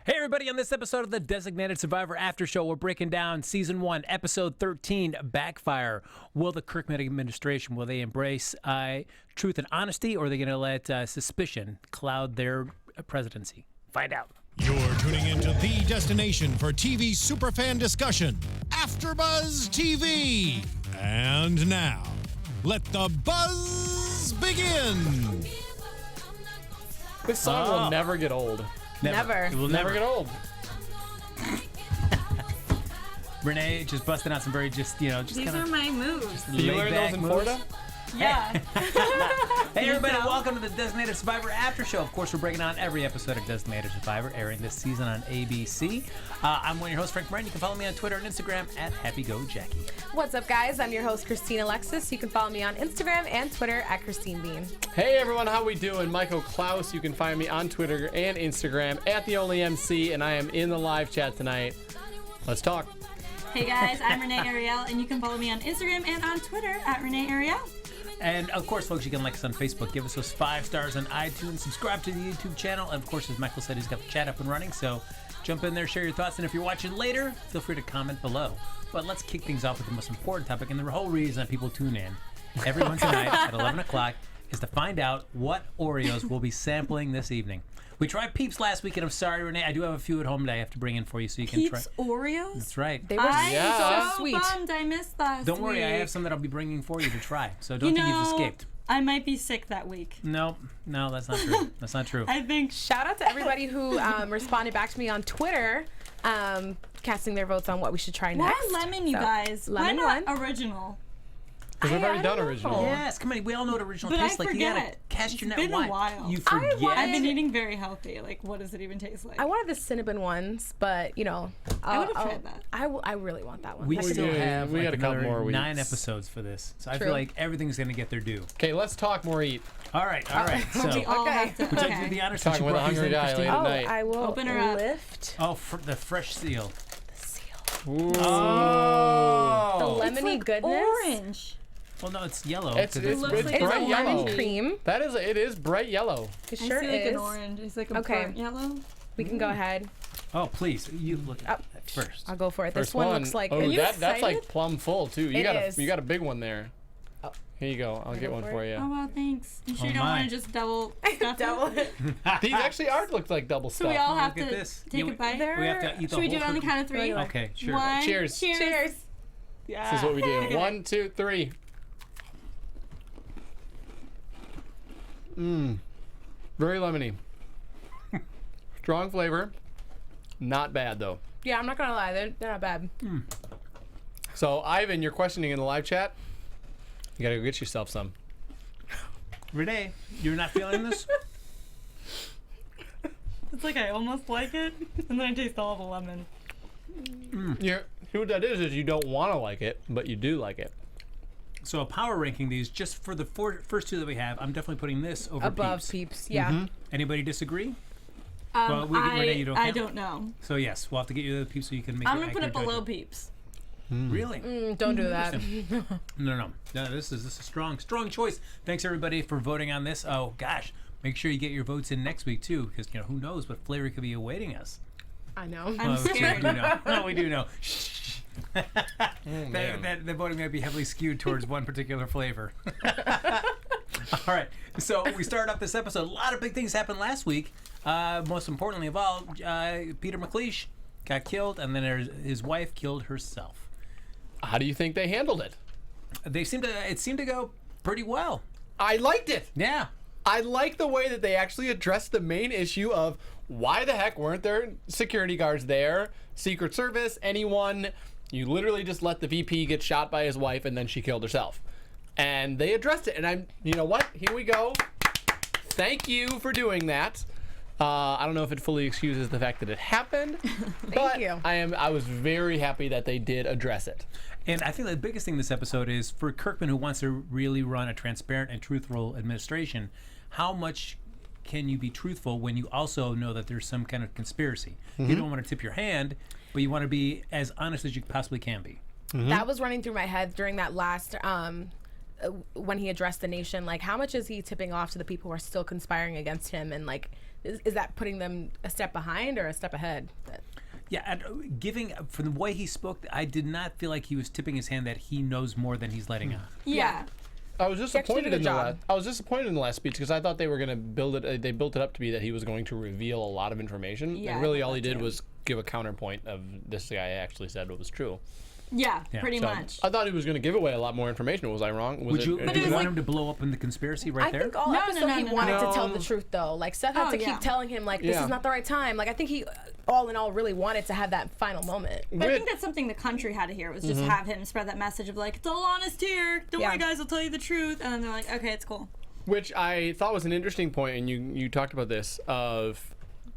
Hey, everybody, on this episode of the Designated Survivor After Show, we're breaking down Season 1, Episode 13, Backfire. Will the Kirkman administration, will they embrace truth and honesty, or are they going to let suspicion cloud their presidency? Find out. You're tuning into the destination for TV superfan discussion, AFTERBUZZ TV. And now, let the buzz begin. This song will never get old. Never. It will Never get old. Renee just busting out some very just These kind are of my moves. Do you learn those in Florida? Yeah. Hey, everybody, welcome to the Designated Survivor After Show. Of course, we're breaking down every episode of Designated Survivor, airing this season on ABC. I'm one of your hosts, Frank Moran. You can follow me on Twitter and Instagram at HappyGoJackie. What's up, guys? I'm your host, Christine Alexis. You can follow me on Instagram and Twitter at Christine Bean. Hey everyone, how we doing? Michael Clouse. You can find me on Twitter and Instagram at The Only MC, and I am in the live chat tonight. Let's talk. Hey guys, I'm Renee Ariel, and you can follow me on Instagram and on Twitter at Renee Ariel. And, of course, folks, you can like us on Facebook. Give us those 5 stars on iTunes. Subscribe to the YouTube channel. And, of course, as Michael said, he's got the chat up and running. So jump in there, share your thoughts. And if you're watching later, feel free to comment below. But let's kick things off with the most important topic. And the whole reason that people tune in every Wednesday night at 11 o'clock is to find out what Oreos we'll be sampling this evening. We tried Peeps last week, and I'm sorry, Renee. I do have a few at home that I have to bring in for you so you can try. Peeps Oreos? That's right. They were I'm so sweet. bummed I missed last Don't worry, week. I have some that I'll be bringing for you to try. So don't think you've escaped. I might be sick that week. No, that's not true. That's not true. I think. Shout out to everybody who responded back to me on Twitter, casting their votes on what we should try Why next. lemon, you So, guys? lemon Why not one. original? Because we've already done don't original. know. Yes, come on. We all know what original But tastes I like. You gotta forget. cast your net It's been a wide. while. You I forget. wanted- I've been eating very healthy. Like, what does it even taste like? I wanted the cinnamon ones, but I would've tried that. I really want that one. We I could still do it. have we like got a couple another more weeks. 9 episodes for this, so I True. feel like everything's gonna get their due. Okay, let's talk more eat. All right. So, We all Okay. have to. would you like to do Okay. the honors Talking since you with a brought these hungry in, guy Christine? later. Oh, Night. I will Open her up. lift Oh, the fresh seal. the seal. Ooh. The Oh. It's lemony like goodness. orange. Well, no, it's yellow. It's 'cause looks bright like It's a Bright yellow. lemon cream. It is bright yellow. It I sure see like is. an orange. It's like a Okay. burnt yellow. We can go ahead. Oh, please, you look at Oh, that first. I'll go for it. First This one looks like. Oh, Are you that's like excited? plum full too. You It got is. you got a big one there. Oh. Here you go. I'll get go one for for it? you. Oh wow, thanks. You sure Oh, you don't my. want to just double stuff Double it? it. These actually are look like double So stuff. we all have Look at to this. take Yeah, a bite. They're- We have to eat the Should we whole do it on the cookie. count of 3? Okay, sure. One, Cheers. Cheers. Cheers. This is what we do. Okay. 1, 2, 3. Mmm. Very lemony. Strong flavor. Not bad though. Yeah, I'm not gonna lie. They're not bad. So Ivan, you're questioning in the live chat. You gotta go get yourself some. Renee, you're not feeling this? It's like I almost like it, and then I taste all the lemon. What that is you don't want to like it, but you do like it. So, power ranking these just for the first 2 that we have. I'm definitely putting this over Above Peeps. Peeps. Yeah. Anybody disagree? Well, Renee, you don't I count. don't know. So yes, we'll have to get you the Peeps so you can make. I'm your gonna put it accurate below judgment. Peeps. Really? Don't do that. No. This is a strong choice. Thanks everybody for voting on this. Oh gosh, make sure you get your votes in next week too, because who knows what flavor could be awaiting us. I know. I'm We scared. do know. No, we do know. man. that the voting might be heavily skewed towards one particular flavor. All right, so we started off this episode. A lot of big things happened last week. Most importantly of all, Peter McLeish got killed, and then his wife killed herself. How do you think they handled it? It seemed to go pretty well. I liked it. Yeah. I like the way that they actually addressed the main issue of why the heck weren't there security guards there, Secret Service, anyone. You literally just let the VP get shot by his wife and then she killed herself. And they addressed it. And you know what? Here we go. Thank you for doing that. I don't know if it fully excuses the fact that it happened, but you. I was very happy that they did address it. And I think the biggest thing this episode is for Kirkman, who wants to really run a transparent and truthful administration, how much can you be truthful when you also know that there's some kind of conspiracy? You don't want to tip your hand, but you want to be as honest as you possibly can be. That was running through my head during that last when he addressed the nation, like how much is he tipping off to the people who are still conspiring against him, and like is that putting them a step behind or a step ahead? Yeah, and giving from the way he spoke, I did not feel like he was tipping his hand that he knows more than he's letting on. Yeah. I was disappointed in the job. last speech because I thought they were going to build it. They built it up to be that he was going to reveal a lot of information, Yeah, and I really thought all he that did too. was give a counterpoint of this guy actually said what was true. Yeah, pretty So much. I thought he was going to give away a lot more information. Was I wrong? Would you But do it you was want like- him to blow up in the conspiracy right I there? think all No, episode he wanted no. to tell the truth though. Like Seth had Oh, to yeah. keep telling him like this Yeah. is not the right time. Like I think he all in all really wanted to have that final moment. But I think that's something the country had to hear, was just have him spread that message of like, it's all honest here. Don't worry, guys, I'll tell you the truth. And then they're like, okay, it's cool. Which I thought was an interesting point, and you talked about this, of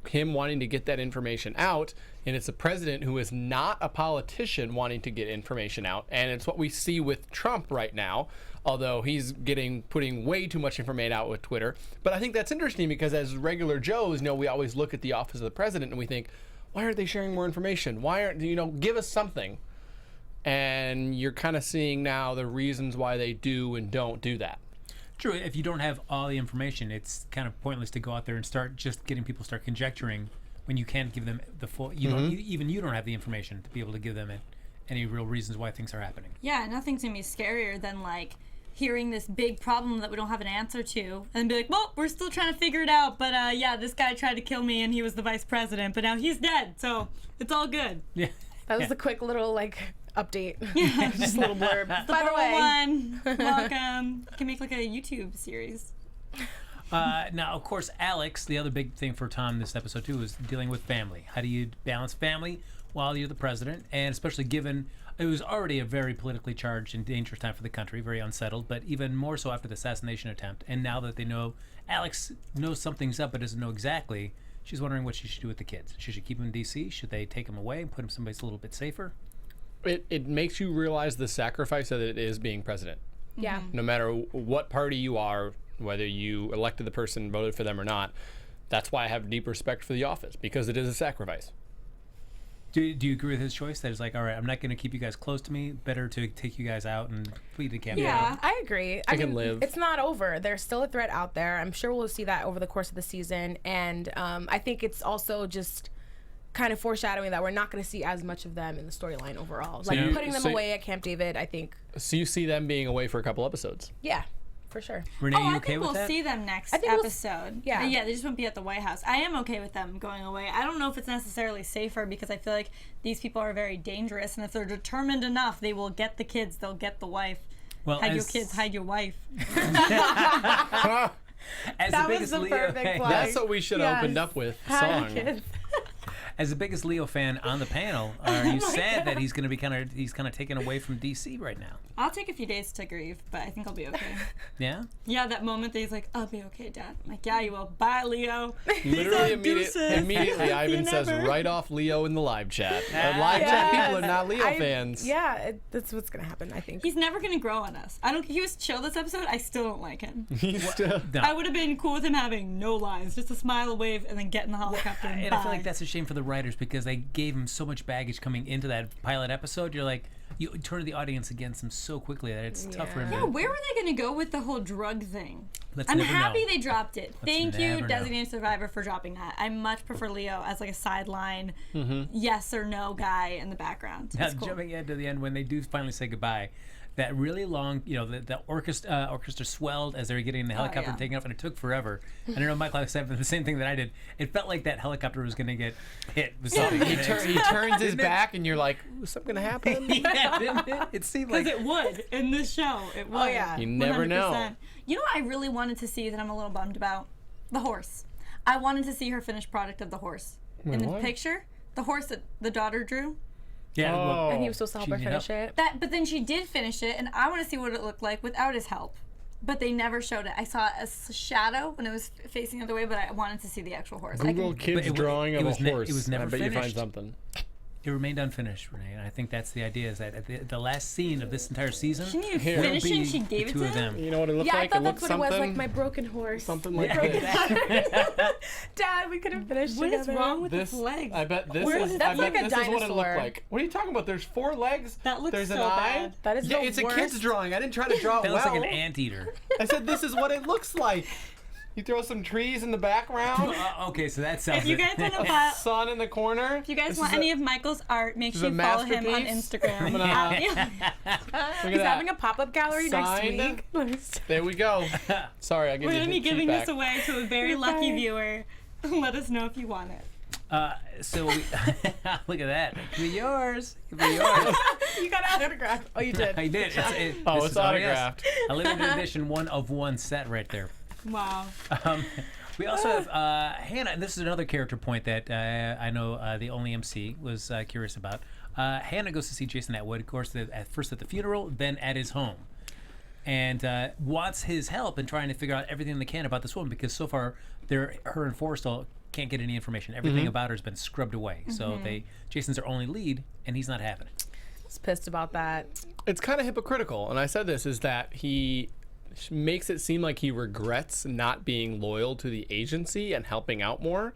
him wanting to get that information out, and it's a president who is not a politician wanting to get information out, and it's what we see with Trump right now, although he's putting way too much information out with Twitter. But I think that's interesting because as regular Joes, we always look at the office of the president and we think, why aren't they sharing more information? Why aren't, give us something. And you're kind of seeing now the reasons why they do and don't do that. True. If you don't have all the information, it's kind of pointless to go out there and start just getting people to start conjecturing when you can't give them the full. You don't even you don't have the information to be able to give them any real reasons why things are happening. Yeah, nothing's gonna be scarier than like hearing this big problem that we don't have an answer to and be like, well, we're still trying to figure it out, but yeah, this guy tried to kill me and he was the vice president, but now he's dead, so it's all good. Yeah. That was the quick little like update. Just a little blurb. By the way, One, welcome. You can make like a YouTube series. Now, of course, Alex, the other big thing for Tom this episode, too, is dealing with family. How do you balance family while you're the president? And especially given it was already a very politically charged and dangerous time for the country, very unsettled, but even more so after the assassination attempt. And now that they know Alex knows something's up but doesn't know exactly, she's wondering what she should do with the kids. Should she keep them in D.C.? Should they take them away and put them someplace a little bit safer? It makes you realize the sacrifice that it is being president. yeah. No matter what party you are, whether you elected the person, voted for them or not, that's why I have deep respect for the office, because it is a sacrifice. Do you agree with his choice? That it's like, all right, I'm not going to keep you guys close to me. Better to take you guys out and flee the campaign. Yeah. I agree. I can mean, live. It's not over. There's still a threat out there. I'm sure we'll see that over the course of the season. And I think it's also just kind of foreshadowing that we're not going to see as much of them in the storyline overall. Like you- putting them so- away at Camp David, I think, So you see them being away for a couple episodes. yeah, for sure. Renee, Oh, you I okay think with we'll that? see them next I think we'll episode. yeah. Yeah, they just won't be at the White House. I am okay with them going away. I don't know if it's necessarily safer because I feel like these people are very dangerous, and if they're determined enough, they will get the kids, they'll get the wife. Well, Hide your as- kids, hide your wife. As That the was biggest the Leo perfect fan, plug. That's what we should have Yes. opened up with. Hi, Song. kids. as the biggest Leo fan on the panel, are you sad that he's going to be he's kind of taken away from DC right now? I'll take a few days to grieve, but I think I'll be okay. Yeah. Yeah, that moment that he's like, I'll be okay, Dad. I'm like, yeah, you will. Bye, Leo. Literally Deuces. immediately, See Ivan you says never. right off Leo in the live chat. Live chat people are not Leo I- fans. Yeah, that's what's going to happen, I think. He's never gonna grow on us. I don't. He was chill this episode. I still don't like him. He's still. No. I would have been cool with him having no lines, just a smile, a wave, and then get in the helicopter and And bye. I feel like that's a shame for the writers because they gave him so much baggage coming into that pilot episode. You're like, you turn the audience against him so quickly that it's tough for him. Yeah, to, where were they gonna go with the whole drug thing? Let's I'm never happy know. they dropped it. Thank you, never know. Designated Survivor, for dropping that. I much prefer Leo as like a sideline, yes or no guy in the background. Now, It's cool. jumping ahead to the end when they do finally say goodbye, that really long, the orchestra swelled as they were getting in the helicopter yeah. and taking off, and it took forever. And I know Michael said the same thing that I did. It felt like that helicopter was going to get hit with something. He turns his back, and you're like, is something gonna happen? Yeah, didn't it? It seemed like Because it would in this show. It would. yeah. You never know. 100%. You know what I really wanted to see that I'm a little bummed about? The horse. I wanted to see her finished product of the horse. In the what? picture, the horse that the daughter drew. yeah. well, And he was supposed to help She her needed finish help. it. But then she did finish it, and I want to see what it looked like without his help. But they never showed it. I saw a shadow when it was facing the other way, but I wanted to see the actual horse. I Google can- kids it wa- drawing it of a was ne- it horse. was never I bet you find finished. something. It remained unfinished, Renee, and I think that's the idea. Is that at the last scene of this entire season, Can you Here. will finish it? be and She the gave it two to of him. them. You know what it looked Yeah, like? I It thought looked that's what it was, something, like my broken horse. something like Yeah, this. Dad, we couldn't finish What is together. wrong with This, his legs? I bet this Where is. is I That's bet like a this is what it dinosaur. looked like. What are you talking about? There's 4 legs. That looks There's an so eye. bad. That is Yeah, the it's a worst. kid's drawing. I didn't try to draw it That well. looks like an anteater. I said this is what it looks like. You throw some trees in the background. Okay, so that sounds. If you guys want to follow, Sun in the corner. if you guys This want is any of Michael's art, make this sure is you a follow him on masterpiece. Instagram. I'm gonna- at- Look at He's that. having a pop-up gallery Signed. next week. There we go. Sorry, I gave We're you gonna be the giving feedback. this away to a very You're lucky fine. viewer. Let us know if you want it. So we, look at that. It could be yours. It could be yours. You got an autograph. Oh, you did. I did. Oh, this it's is- yes. autographed. A limited edition 1 of 1 set right there. Wow. We also have Hannah. And this is another character point that I know the only MC was curious about. Hannah goes to see Jason Atwood, of course, at first at the funeral, then at his home, and wants his help in trying to figure out everything they can about this woman because so far, her and Forrestal can't get any information. Everything about her has been scrubbed away. So Jason's their only lead, and he's not having it. I was pissed about that. It's kind of hypocritical, and I said this is that he makes it seem like he regrets not being loyal to the agency and helping out more.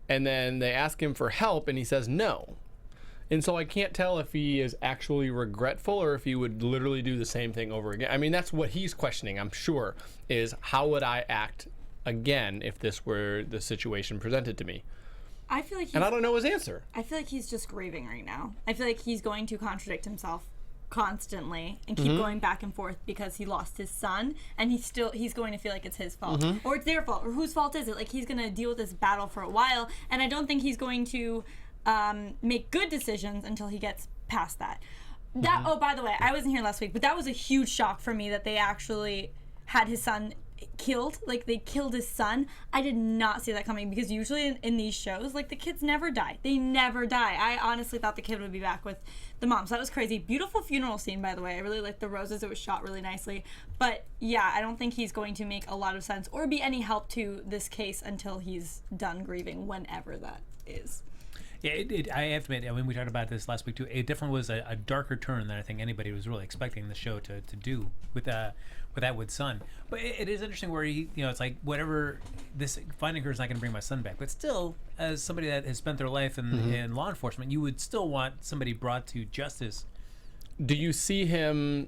And then they ask him for help, and he says no. And so I can't tell if he is actually regretful or if he would literally do the same thing over again. I mean, that's what he's questioning, I'm sure, is how would I act again if this were the situation presented to me? I feel like he's, And I don't know his answer. I feel like he's just grieving right now. I feel like he's going to contradict himself constantly and keep going back and forth because he lost his son and he's going to feel like it's his fault or it's their fault or whose fault is it. Like he's going to deal with this battle for a while, and I don't think he's going to make good decisions until he gets past that. Oh, by the way, I wasn't here last week, but that was a huge shock for me that they actually had his son killed. Like they killed his son. I did not see that coming because usually in these shows, like the kids never die. They never die. I honestly thought the kid would be back with the mom. So that was crazy. Beautiful funeral scene, by the way. I really liked the roses. It was shot really nicely. But yeah, I don't think he's going to make a lot of sense or be any help to this case until he's done grieving, whenever that is. Yeah, I have to admit, I mean, we talked about this last week too. It definitely was a darker turn than I think anybody was really expecting the show to do with Atwood's son. But it is interesting where he, it's like whatever this finding her is not going to bring my son back. But still, as somebody that has spent their life in law enforcement, you would still want somebody brought to justice. Do you see him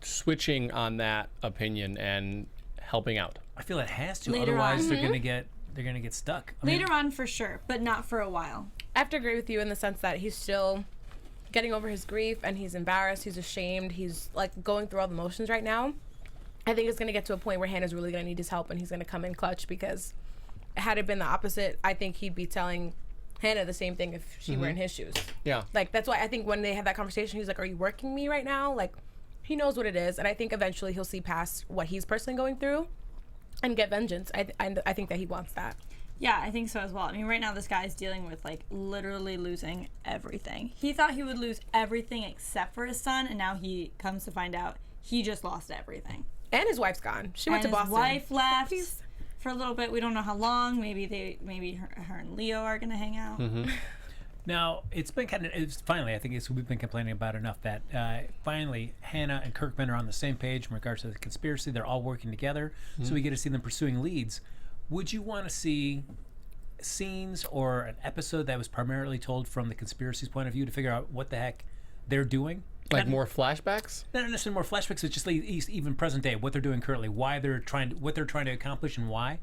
switching on that opinion and helping out? I feel it has to. Later Otherwise, on. they're going to get stuck. I mean, Later on for sure, but not for a while. I have to agree with you in the sense that he's still getting over his grief and he's embarrassed, he's ashamed, he's like going through all the motions right now. I think it's going to get to a point where Hannah's really going to need his help and he's going to come in clutch because had it been the opposite, I think he'd be telling Hannah the same thing if she were in his shoes. Yeah. Like, that's why I think when they had that conversation, he's like, are you working me right now? Like, he knows what it is. And I think eventually he'll see past what he's personally going through and get vengeance. I think that he wants that. Yeah, I think so as well. I mean, right now this guy's dealing with like literally losing everything. He thought he would lose everything except for his son, and now he comes to find out he just lost everything. And his wife's gone. She went And to Boston. his wife left for a little bit. We don't know how long. Maybe her and Leo are gonna hang out. Now, it's finally, I think we've been complaining about enough that finally Hannah and Kirkman are on the same page in regards to the conspiracy. They're all working together, so we get to see them pursuing leads. Would you want to see scenes or an episode that was primarily told from the conspiracy's point of view to figure out what the heck they're doing? Like more flashbacks? Not necessarily more flashbacks, it's just like even present day, what they're doing currently, what they're trying to accomplish and why.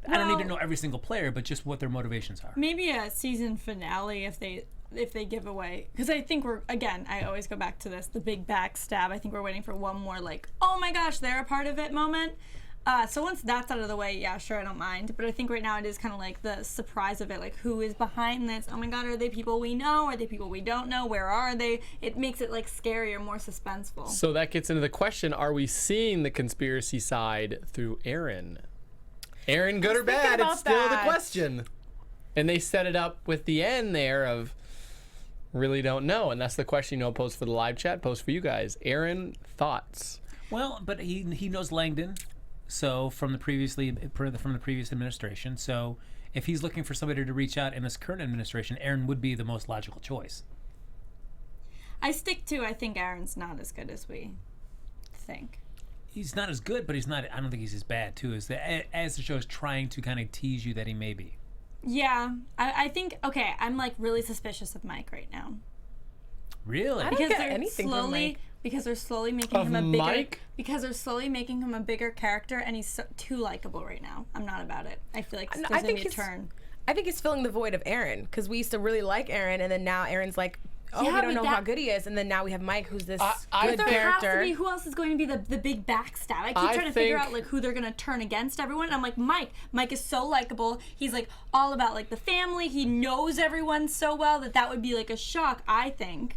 I don't need to know every single player, but just what their motivations are. Maybe a season finale if they give away, because I think I always go back to this, the big backstab. I think we're waiting for one more like, oh my gosh, they're a part of it moment. So once that's out of the way, yeah, sure, I don't mind. But I think right now it is kind of like the surprise of it, like who is behind this? Oh my God, are they people we know? Are they people we don't know? Where are they? It makes it like scarier, more suspenseful. So that gets into the question, are we seeing the conspiracy side through Aaron? Aaron, good or bad, about it's still that. the question. And they set it up with the end there of really don't know. And that's the question, post for the live chat, post for you guys. Aaron, thoughts? Well, but he knows Langdon, so from the previous administration. So if he's looking for somebody to reach out in this current administration, Aaron would be the most logical choice. I think Aaron's not as good as we think. He's not as good, but he's not. I don't think he's as bad too. As the show is trying to kind of tease you that he may be. Yeah, I think, okay, I'm like really suspicious of Mike right now. Really? I don't get anything from Mike. Because they're slowly making Of him a bigger Mike? because they're slowly making him a bigger character, and he's too likable right now. I'm not about it. I feel like there's gonna be a turn. I think he's filling the void of Aaron, because we used to really like Aaron, and then now Aaron's like, oh, Yeah, we don't but know how good he is, and then now we have Mike, who's this good There character. has to be, who else is going to be the big backstab? I keep trying to figure out like who they're gonna turn against everyone. And I'm like, Mike is so likable. He's like all about like the family. He knows everyone so well that would be like a shock. I think,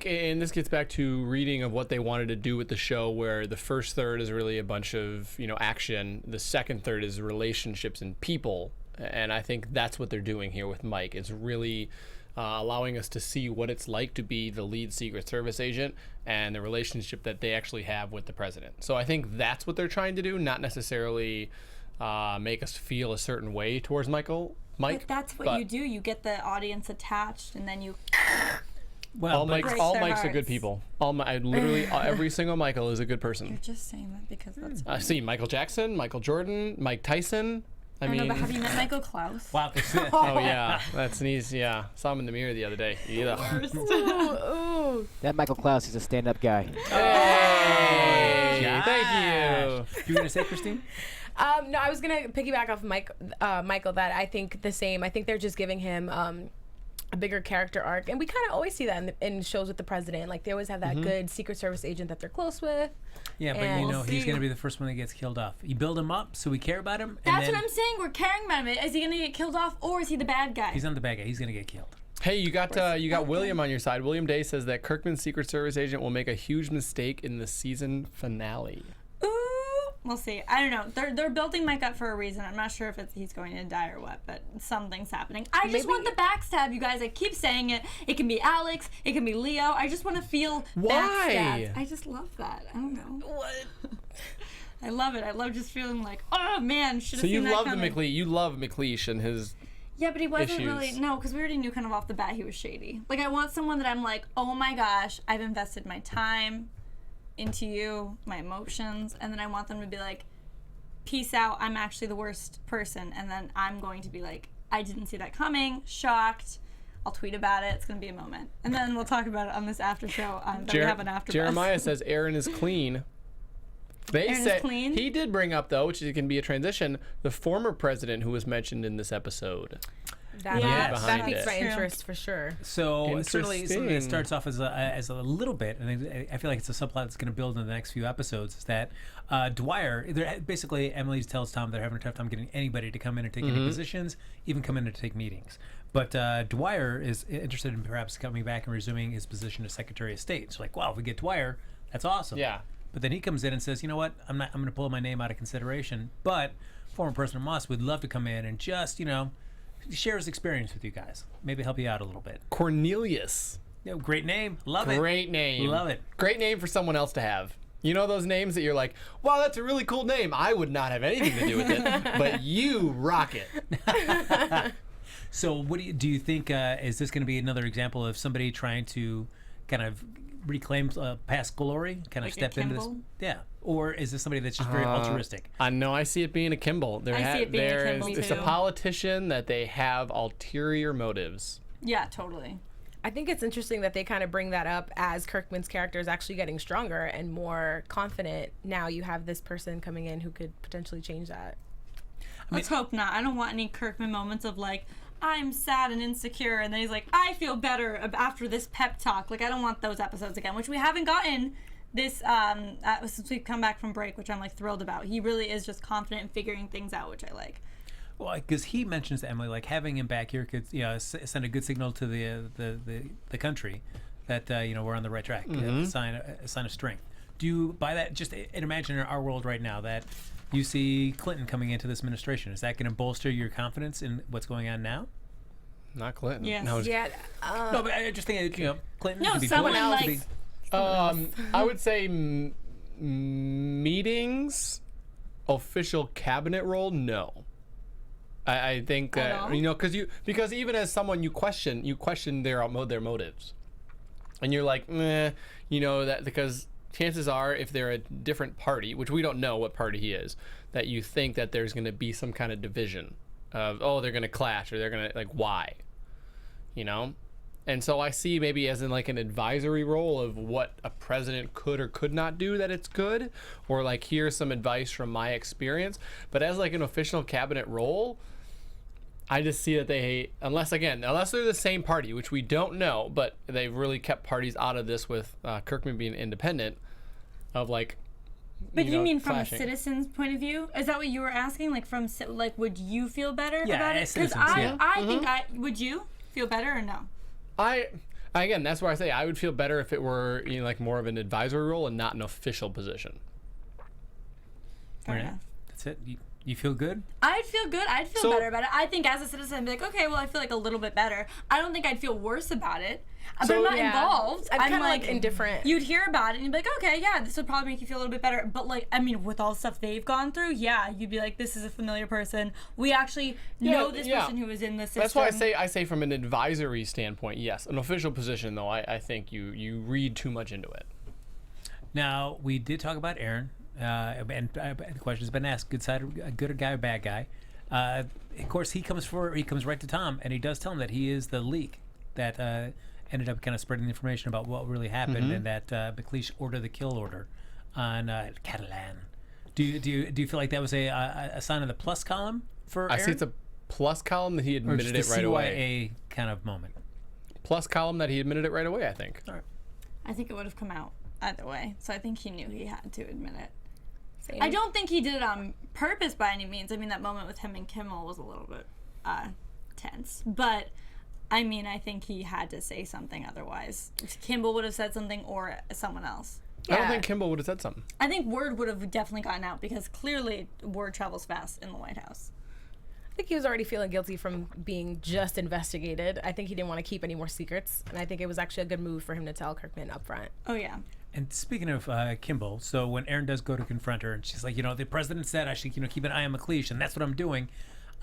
and this gets back to reading of what they wanted to do with the show, where the first third is really a bunch of action. The second third is relationships and people, and I think that's what they're doing here with Mike. It's really allowing us to see what it's like to be the lead Secret Service agent and the relationship that they actually have with the president. So I think that's what they're trying to do, not necessarily make us feel a certain way towards Mike. but that's what you do. You get the audience attached, and then you. Well, all Mikes are good people. Literally every single Michael is a good person. You're just saying that because that's. See Michael Jackson, Michael Jordan, Mike Tyson. I know, mean, but have you met Michael Clouse? Wow. oh yeah, that's neat. Yeah, saw him in the mirror the other day. Yeah. That Michael Clouse is a stand-up guy. Hey, Josh. thank you. You were gonna say, Christine? No, I was gonna piggyback off Michael. That I think the same. I think they're just giving him a bigger character arc, and we kind of always see that in shows with the president. Like they always have that good Secret Service agent that they're close with. Yeah, but And he's gonna be the first one that gets killed off. You build him up so we care about him. That's what I'm saying. We're caring about him. Is he gonna get killed off, or is he the bad guy? He's not the bad guy. He's gonna get killed. Hey, you got William on your side. William Day says that Kirkman's Secret Service agent will make a huge mistake in the season finale. Ooh, we'll see. I don't know. They're building Mike up for a reason. I'm not sure if he's going to die or what, but something's happening. I just want the backstab, you guys. I keep saying it. It can be Alex. It can be Leo. I just want to feel backstabbed. I just love that. I don't know. What? I love it. I love just feeling like, oh man, should have So seen you that love coming. you love McLeish and his. Yeah, but he wasn't issues. really, no, because we already knew kind of off the bat he was shady. Like, I want someone that I'm like, oh my gosh, I've invested my time into you, my emotions, and then I want them to be like, peace out, I'm actually the worst person, and then I'm going to be like, I didn't see that coming, shocked, I'll tweet about it, it's going to be a moment. And then we'll talk about it on this after show, that we have an AFTERBUZZ. Jeremiah says Aaron is clean. They Aaron said is clean? he did bring up, though, which can be a transition, the former president who was mentioned in this episode. That, Yes. that piques Behind my it. interest for sure. So certainly something that Interesting. starts off as a little bit, and I feel like it's a subplot that's going to build in the next few episodes. Is that Dwyer? Basically, Emily tells Tom they're having a tough time getting anybody to come in and take any positions, even come in and take meetings. But Dwyer is interested in perhaps coming back and resuming his position as Secretary of State. So like, wow, if we get Dwyer, that's awesome. Yeah. But then he comes in and says, you know what? I'm going to pull my name out of consideration. But former President Moss would love to come in and just, share his experience with you guys. Maybe help you out a little bit. Cornelius. Great name. Love it. Great name. Love it. Great name for someone else to have. You know those names that you're like, wow, that's a really cool name. I would not have anything to do with it, but you rock it. So what do you think, is this going to be another example of somebody trying to kind of reclaim past glory, kind of Like a step into this? Kimball? Yeah. Or is this somebody that's just very altruistic? I know I see it being a Kimball. I see it being a Kimball, It's a too. politician that they have ulterior motives. Yeah, totally. I think it's interesting that they kind of bring that up as Kirkman's character is actually getting stronger and more confident. Now you have this person coming in who could potentially change that. Let's hope not. I don't want any Kirkman moments of like, I'm sad and insecure, and then he's like, I feel better after this pep talk. Like, I don't want those episodes again, which we haven't gotten this since we've come back from break, which I'm like thrilled about. He really is just confident in figuring things out, which I like. Well, because he mentions to Emily, like having him back here could, send a good signal to the country that we're on the right track. A sign of strength. Do you buy that? Just imagine in our world right now that you see Clinton coming into this administration. Is that going to bolster your confidence in what's going on now? Not Clinton. Yes. No, Yeah. No, but I just think Clinton. No, could be someone Bush, could like- be- I would say meetings, official cabinet role. No, I think that all? because even as someone you question their motives, and you're like, meh, that because chances are if they're a different party, which we don't know what party he is, that you think that there's going to be some kind of division. of, oh, they're going to clash, or they're going to, like, why? You know? And so I see maybe as in like an advisory role of what a president could or could not do that it's good, or like here's some advice from my experience. But as like an official cabinet role, I just see that they, unless they're the same party, which we don't know, but they've really kept parties out of this with Kirkman being independent, of like. But you mean from clashing. a citizen's point of view? Is that what you were asking? Like would you feel better about it? Because I think would you feel better or no? Again, that's why I say I would feel better if it were like more of an advisory role and not an official position. Fair enough. That's it. You feel good? I'd feel good. I'd feel better about it. I think as a citizen, I'd be like, okay, well, I feel like a little bit better. I don't think I'd feel worse about it. But I'm not involved. I'm kind of like indifferent. You'd hear about it and you'd be like, okay, yeah, this would probably make you feel a little bit better. But like, I mean, with all the stuff they've gone through, yeah, you'd be like, this is a familiar person. We actually know this person who was in the system. That's why I say from an advisory standpoint, yes. An official position, though, I think you read too much into it. Now, we did talk about Aaron. And the question has been asked: good guy or bad guy? Of course, he comes right to Tom, and he does tell him that he is the leak that ended up kind of spreading the information about what really happened, and that McLeish ordered the kill order on Catalan. Do you feel like that was a sign of the plus column for Aaron? I see it's a plus column that he admitted it right away. CYA kind of moment. Plus column that he admitted it right away, I think. All right. I think it would have come out either way. So I think he knew he had to admit it. Same. I don't think he did it on purpose by any means. I mean, that moment with him and Kimmel was a little bit tense. But, I mean, I think he had to say something otherwise. Kimball would have said something or someone else. I don't think Kimball would have said something. I think word would have definitely gotten out because clearly word travels fast in the White House. I think he was already feeling guilty from being just investigated. I think he didn't want to keep any more secrets. And I think it was actually a good move for him to tell Kirkman up front. Oh, yeah. And speaking of Kimball, so when Aaron does go to confront her, and she's like, the president said I should, keep an eye on McLeish, and that's what I'm doing.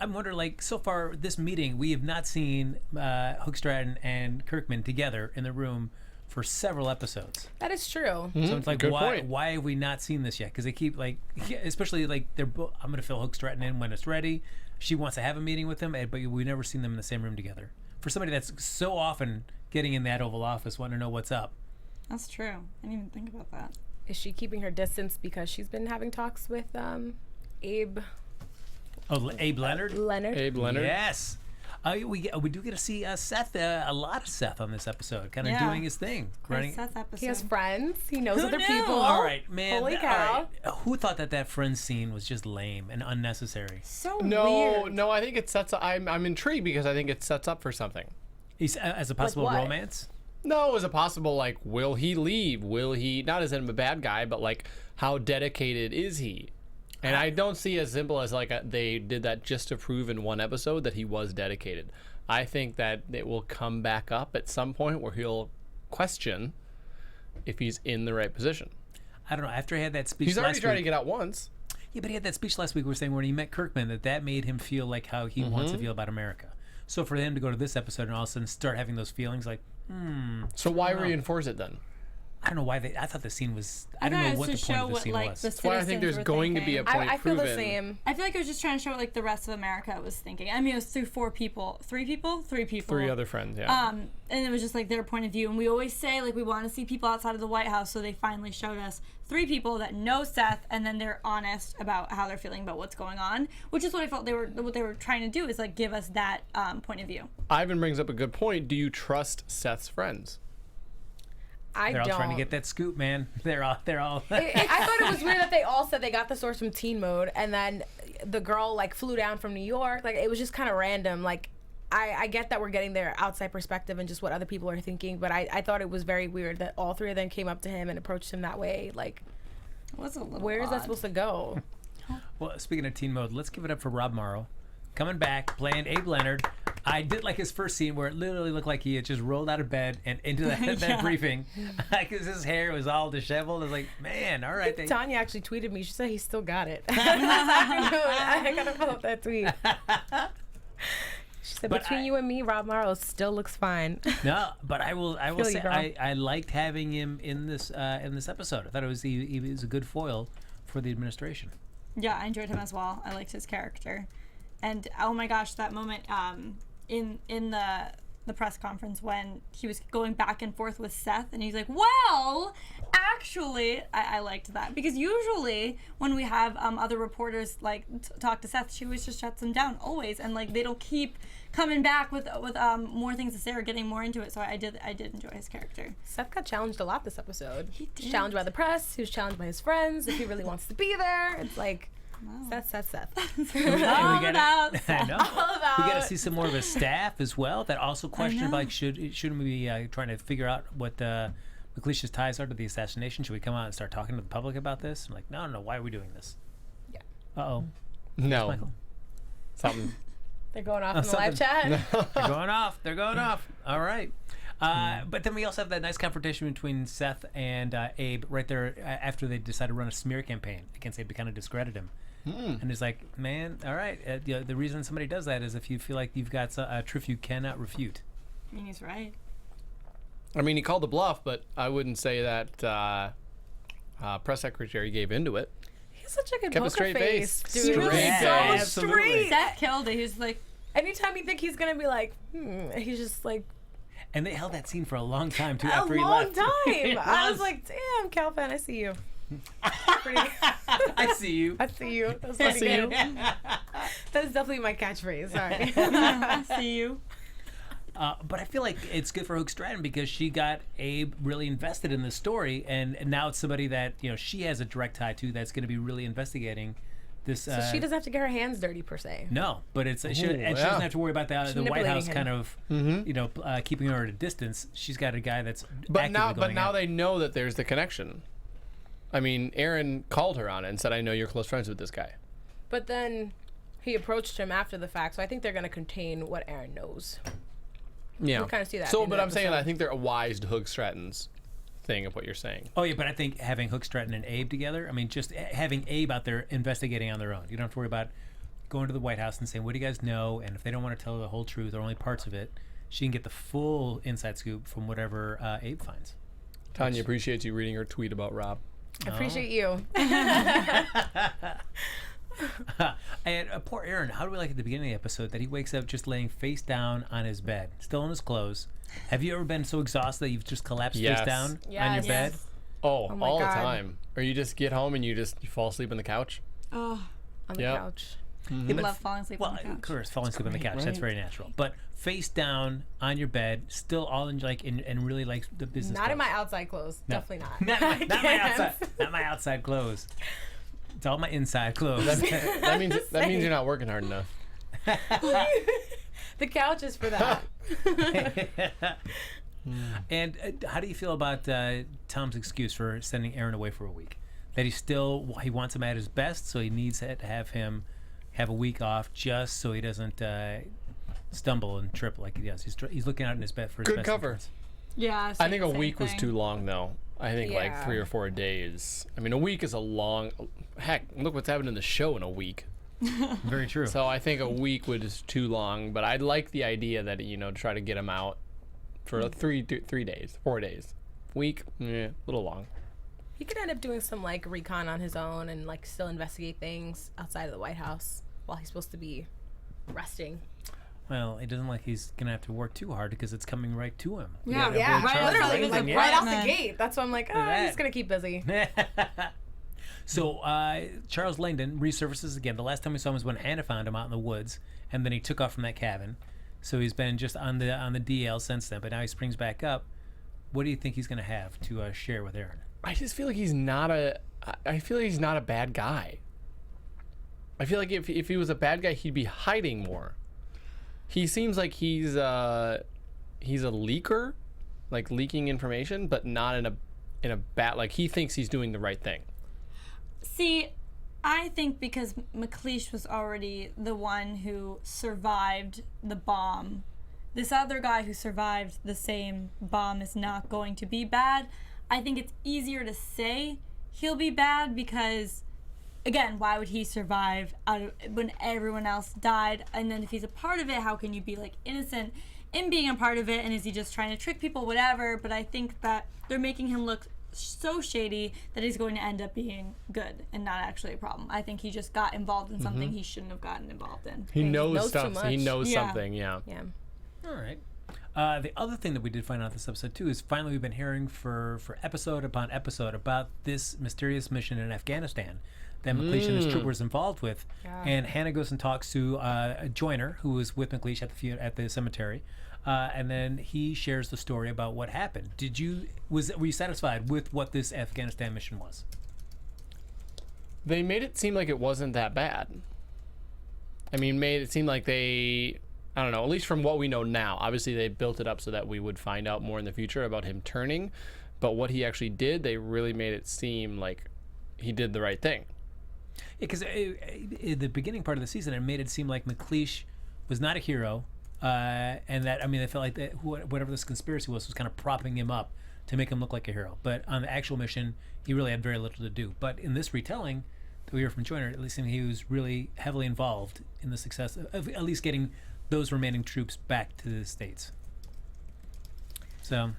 I'm wondering, like, so far this meeting, we have not seen Hoogstraten and Kirkman together in the room for several episodes. That is true. Mm-hmm. So it's like, Good why point. why have we not seen this yet? Because they keep especially like I'm going to fill Hoogstraten in when it's ready. She wants to have a meeting with him, but we've never seen them in the same room together. For somebody that's so often getting in that Oval Office, wanting to know what's up. That's true. I didn't even think about that. Is she keeping her distance because she's been having talks with Abe? Oh, Abe Leonard? Abe Leonard? Yes. We do get to see Seth, a lot of Seth on this episode, kind of doing his thing. Seth episode. He has friends. He knows Who other knew? people. All right, man. Holy All cow. right. Who thought that Friends scene was just lame and unnecessary? So No, weird. I think it sets up. I'm intrigued because I think it sets up for something. He's as a possible what? romance? No, as a possible, like, will he leave? Will he, not as in a bad guy, but like, how dedicated is he? And I don't see as simple as like they did that just to prove in one episode that he was dedicated. I think that it will come back up at some point where he'll question if he's in the right position. I don't know. After he had that speech He's already last tried to week, get out once. yeah, but he had that speech last week. We were saying when he met Kirkman that made him feel like how he wants to feel about America. So for him to go to this episode and all of a sudden start having those feelings, like, So why reinforce it then? I don't know why I thought the scene was. I I don't thought know it what the was to point show of the what scene like was. the That's why I think citizens there's were going to be a thinking. point I feel the proven. same. I feel like it was just trying to show what like the rest of America was thinking. I mean, it was through three people. Three other friends, yeah. And it was just like their point of view. And we always say like we want to see people outside of the White House, so they finally showed us three people that know Seth, and then they're honest about how they're feeling about what's going on, which is what I felt what they were trying to do is like give us that point of view. Ivan brings up a good point. Do you trust Seth's friends? They're all trying to get that scoop, man. They're all. I thought it was weird that they all said they got the source from Teen Mode, and then the girl like flew down from New York. Like it was just kind of random. Like I get that we're getting their outside perspective and just what other people are thinking, but I thought it was very weird that all three of them came up to him and approached him that way. Like, It was a little where is that odd. supposed to go? Well, speaking of Teen Mode, let's give it up for Rob Morrow. Coming back, playing Abe Leonard. I did like his first scene where it literally looked like he had just rolled out of bed and into that briefing. Because his hair was all disheveled. I was like, man, all right. Tanya actually tweeted me. She said he still got it. I gotta pull up that tweet. She said, But between you and me, Rob Morrow still looks fine. No, but I will Feel you, say girl. I liked having him in this episode. I thought he was a good foil for the administration. Yeah, I enjoyed him as well. I liked his character. And oh my gosh, that moment in the press conference when he was going back and forth with Seth, and he's like, well, actually, I liked that, because usually when we have other reporters like talk to Seth, she always just shuts them down, always, and like they don't keep coming back with more things to say or getting more into it. So I did enjoy his character. Seth got challenged a lot this episode. He did. He was challenged by the press. He was challenged by his friends. If he really wants to be there, it's like. Wow. Seth. All about I know. All about. We got to see some more of his staff as well. That also questioned, know. like, shouldn't we be trying to figure out what McLeish's ties are to the assassination? Should we come out and start talking to the public about this? I'm like, no. Why are we doing this? Yeah. Uh-oh. No. Michael. Something. They're going off in the live chat. They're going off. All right. But then we also have that nice confrontation between Seth and Abe right there after they decide to run a smear campaign against Abe to kind of discredit him. And it's like, man, all right. The reason somebody does that is if you feel like you've got a truth you cannot refute. I mean, he's right. I mean, he called the bluff, but I wouldn't say that press secretary gave into it. He's such a good Kept a poker straight face. Dude. Straight He was face. so Absolutely. straight. Seth killed it. He was like, Anytime you think he's gonna be like, he's just like And they held that scene for a long time, too, a after he long left. time. It I was like, damn, Calvin, I see you. Pretty, I see you. I see you. That was I pretty see you. good. That's definitely my catchphrase. Sorry. I see you. But I feel like it's good for Hook Stratton because she got Abe really invested in this story, and now it's somebody that she has a direct tie to that's going to be really investigating this. So she doesn't have to get her hands dirty per se. No, but she doesn't have to worry about the White manipulating House him. kind of keeping her at a distance. She's got a guy that's But now out. they know that there's the connection. I mean, Aaron called her on it and said, "I know you're close friends with this guy." But then he approached him after the fact, so I think they're going to contain what Aaron knows. Yeah, We'll kind of see that. So, in but the I'm saying episode. I think they're wise to Hook Stratton's thing of what you're saying. Oh yeah, but I think having Hook Stratton and Abe together, I mean, just having Abe out there investigating on their own. You don't have to worry about going to the White House and saying, "What do you guys know?" And if they don't want to tell the whole truth or only parts of it, she can get the full inside scoop from whatever Abe finds. Tanya appreciates you reading her tweet about Rob. I appreciate you. And poor Aaron, how do we like at the beginning of the episode that he wakes up just laying face down on his bed, still in his clothes? Have you ever been so exhausted that you've just collapsed Yes. face down on your Yes. bed? Oh, my all God. the time. Or you just get home and you fall asleep on the couch. Oh, On the Yep. couch. Yeah, but love falling asleep well, on the couch. of course, falling asleep on the great, couch. That's right? very natural. But face down on your bed, still all in and really like the business. Not in my clothes. outside clothes. No. Definitely not. Not my Can't. outside. Not my outside clothes. It's all my inside clothes. that means you're not working hard enough. The couch is for that. And how do you feel about Tom's excuse for sending Aaron away for a week? That he wants him at his best, so he needs to have him have a week off just so he doesn't stumble and trip like he does. He's looking out in his bed for his Good best cover. interests. Yeah, I think a same week was thing. too long, though. I think like Yeah. 3 or 4 days. I mean, a week is a long. Heck, look what's happened in the show in a week. Very true. So I think a week was too long. But I like the idea that try to get him out for 3 days, 4 days. Week, a little long. He could end up doing some like recon on his own and like still investigate things outside of the White House while he's supposed to be resting. Well, it doesn't like he's gonna have to work too hard because it's coming right to him. Yeah, We Yeah, got right, Charles literally, Langdon, like, yeah. Right off the Man. gate. That's why I'm like, that. he's gonna keep busy. So Charles Langdon resurfaces again. The last time we saw him was when Hannah found him out in the woods, and then he took off from that cabin. So he's been just on the DL since then. But now he springs back up. What do you think he's going to have to share with Aaron? I just feel like he's not a. I feel like he's not a bad guy. I feel like if he was a bad guy, he'd be hiding more. He seems like he's a leaker, like leaking information, but not in a bad. Like he thinks he's doing the right thing. See, I think because McLeish was already the one who survived the bomb, this other guy who survived the same bomb is not going to be bad. I think it's easier to say he'll be bad because, again, why would he survive when everyone else died? And then if he's a part of it, how can you be like innocent in being a part of it? And is he just trying to trick people, whatever? But I think that they're making him look so shady that he's going to end up being good and not actually a problem. I think he just got involved in something he shouldn't have gotten involved in. He knows too stuff. So he much. knows Yeah. something. Yeah. Yeah. All right. The other thing that we did find out this episode too is finally we've been hearing for episode upon episode about this mysterious mission in Afghanistan that McLeish and his troop was involved with. Yeah. And Hannah goes and talks to a joiner who was with McLeish at the cemetery, and then he shares the story about what happened. Were you satisfied with what this Afghanistan mission was? They made it seem like it wasn't that bad. I mean, made it seem like I don't know, at least from what we know now. Obviously, they built it up so that we would find out more in the future about him turning. But what he actually did, they really made it seem like he did the right thing. Yeah, because in the beginning part of the season, it made it seem like McLeish was not a hero, and that, I mean, they felt like that whatever this conspiracy was kind of propping him up to make him look like a hero. But on the actual mission, he really had very little to do. But in this retelling that we hear from Joyner, at least he was really heavily involved in the success of at least getting those remaining troops back to the States. So,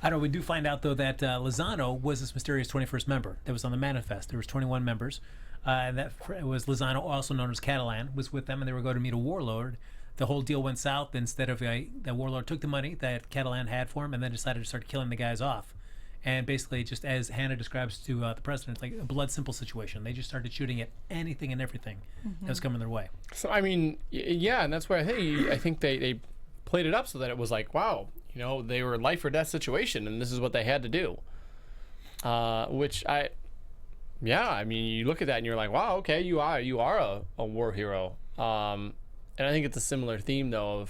I don't know, we do find out, though, that Lozano was this mysterious 21st member that was on the manifest. There was 21 members, and that was Lozano, also known as Catalan, was with them, and they were going to meet a warlord. The whole deal went south. Instead of the warlord took the money that Catalan had for him and then decided to start killing the guys off. And basically, just as Hannah describes to the president, it's like a blood simple situation. They just started shooting at anything and everything that was coming their way. So, I mean, yeah, and that's why I think they played it up so that it was like, wow, you know, they were a life or death situation, and this is what they had to do. Which I mean, you look at that and you're like, wow, okay, you are a war hero. And I think it's a similar theme, though,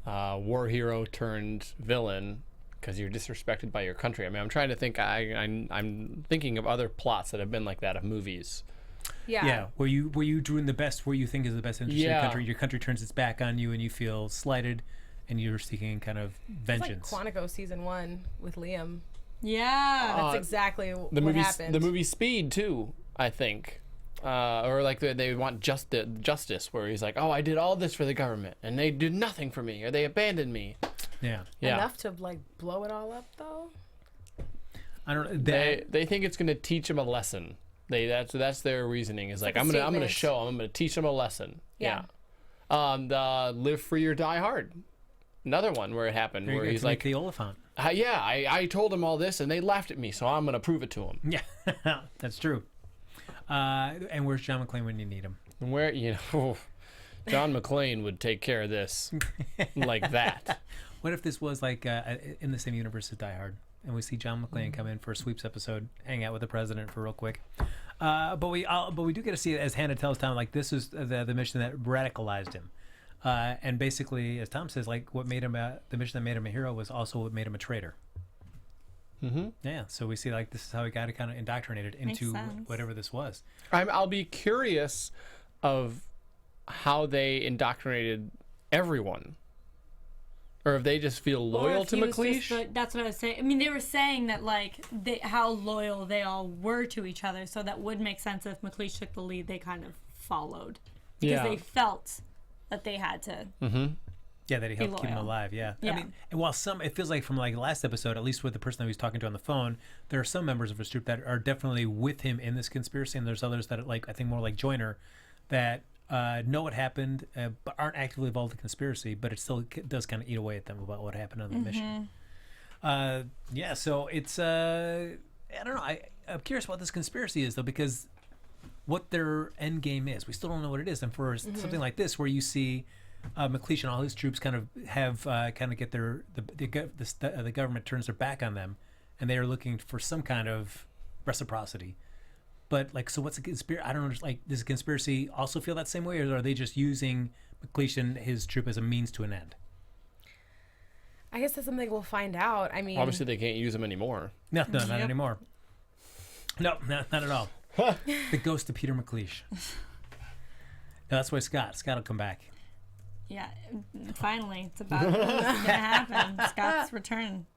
of war hero turned villain because you're disrespected by your country. I mean, I'm trying to think. I'm thinking of other plots that have been like that of movies. Yeah. Yeah, where you doing the best, where you think is the best interest of your country turns its back on you, and you feel slighted, and you're seeking kind of vengeance. It's like Quantico season 1 with Liam. Yeah. That's exactly what happened. The movie Speed too, I think. Or like they want justice, where he's like, oh, I did all this for the government, and they did nothing for me, or they abandoned me. Yeah. Enough to like blow it all up, though. I don't know. They think it's gonna teach him a lesson. That's their reasoning. Is like I'm gonna teach them a lesson. Yeah. The Live Free or Die Hard. Another one where it happened, where he's like, the Oliphant. I told them all this and they laughed at me, so I'm gonna prove it to them. Yeah, that's true. And where's John McClane when you need him? And where, you know, John McClane would take care of this like that. What if this was like in the same universe as Die Hard, and we see John McClane come in for a sweeps episode, hang out with the president for real quick, but we do get to see it, as Hannah tells Tom, like this is the mission that radicalized him, and basically, as Tom says, like what made him the mission that made him a hero was also what made him a traitor. Mm-hmm. Yeah, so we see like this is how he got kind of indoctrinated into whatever this was. I'll be curious of how they indoctrinated everyone. Or if they just feel loyal to McLeish. That's what I was saying. I mean, they were saying that like how loyal they all were to each other, so that would make sense if McLeish took the lead. They kind of followed because they felt that they had to. Mm-hmm. Yeah, that he helped keep him alive. Yeah. I mean, and while it feels like from like last episode, at least with the person that he was talking to on the phone, there are some members of his troop that are definitely with him in this conspiracy, and there's others that are like I think more like Joyner that. Know what happened, but aren't actively involved in the conspiracy, but it still does kind of eat away at them about what happened on the mission. Yeah, so it's, I don't know, I'm curious what this conspiracy is, though, because what their end game is. We still don't know what it is, and for something like this, where you see McLeish and all his troops kind of have, kind of get the government turns their back on them, and they are looking for some kind of reciprocity. But like, so what's a conspiracy? I don't know. Like, does a conspiracy also feel that same way, or are they just using McLeish and his troop as a means to an end? I guess that's something we'll find out. I mean, obviously they can't use them anymore. No, not anymore. No, not at all. The ghost of Peter McLeish. No, that's why Scott will come back. Yeah, finally, it's about to happen. Scott's return.